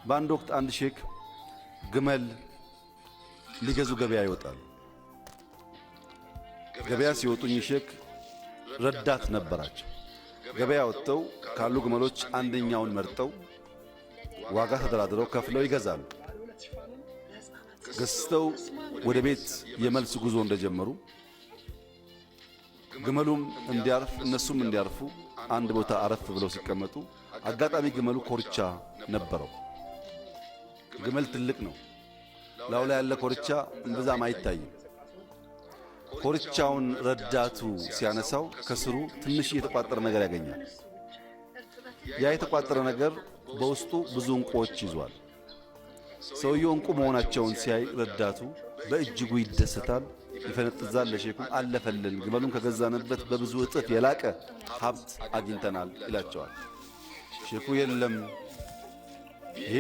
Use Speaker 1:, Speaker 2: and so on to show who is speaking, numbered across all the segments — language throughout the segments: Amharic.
Speaker 1: በአንድ ወቅት አንድ ሼክ ግመል ሊገዙ ገበያ ይወጣሉ። ገበያ ሲወጡ ሼክ ረዳት ነበራቸው። ገበያ ወጥተው ካሉ ግመሎች አንደኛውን መርጠው ዋጋ ተደራድረው ከፍለው ይገዛሉ። ገዝተው ወደ ቤት የመልስ ጉዞ እንደጀመሩ ግመሉም እንዲያርፍ እነሱም እንዲያርፉ አንድ ቦታ አረፍ ብለው ሲቀመጡ አጋጣሚ ግመሉ ኮርቻ ነበረው። ግመል ትልቅ ነው። ላው ላይ ያለ ኮርቻ እምብዛም አይታይም። ኮርቻውን ረዳቱ ሲያነሳው ከስሩ ትንሽ የተቋጠረ ነገር ያገኛል። ያ የተቋጠረ ነገር በውስጡ ብዙ እንቁዎች ይዟል። ሰውየው እንቁ መሆናቸውን ሲያይ ረዳቱ በእጅጉ ይደሰታል፣ ይፈነጥዛል። ለሼኩም አለፈልን፣ ግመሉን ከገዛንበት በብዙ እጥፍ የላቀ ሀብት አግኝተናል ይላቸዋል። ሼኩ የለም ይሄ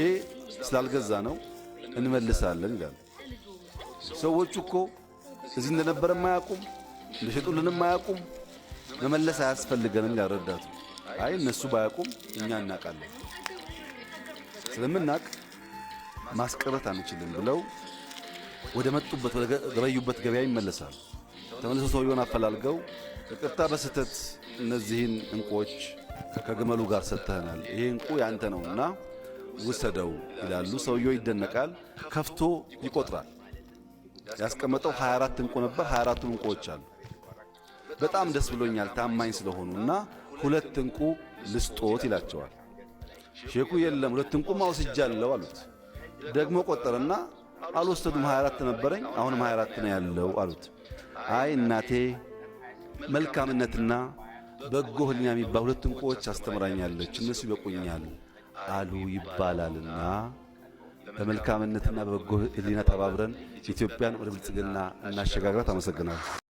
Speaker 1: ስላልገዛ ነው እንመልሳለን ይላል። ሰዎቹ እኮ እዚህ እንደነበረ ማያቁም እንደሸጡልንም ማያቁም መመለስ አያስፈልገንም ይላል ረዳቱ። አይ እነሱ ባያቁም እኛ እናቃለን፣ ስለምናቅ ማስቀረት አንችልም ብለው ወደ መጡበት ወደ ገበዩበት ገበያ ይመለሳሉ። ተመልሰው ሰውየውን አፈላልገው ይቅርታ በስተት እነዚህን እንቁዎች ከግመሉ ጋር ሰጥተናል፣ ይሄ እንቁ ያንተ ነውና ውሰደው ይላሉ። ሰውየው ይደነቃል፣ ከፍቶ ይቆጥራል። ያስቀመጠው 24 እንቁ ነበር። 24 እንቁዎች አሉ። በጣም ደስ ብሎኛል ታማኝ ስለሆኑና 2 እንቁ ልስጦት ይላቸዋል። ሼኩ የለም 2 እንቁ ማውስጃለሁ አሉት። ደግሞ ቆጠረና አልወሰዱም 24 ነበረኝ አሁንም 24 ነው ያለው አሉት። አይ እናቴ መልካምነትና በጎ ህሊና የሚባሉ 2 እንቁዎች አስተምራኛለች፣ እነሱ ይበቁኛል አሉ ይባላልና በመልካምነትና በበጎ ህሊና ተባብረን ኢትዮጵያን ወደ ብልጽግና እናሸጋግራት። አመሰግናለሁ።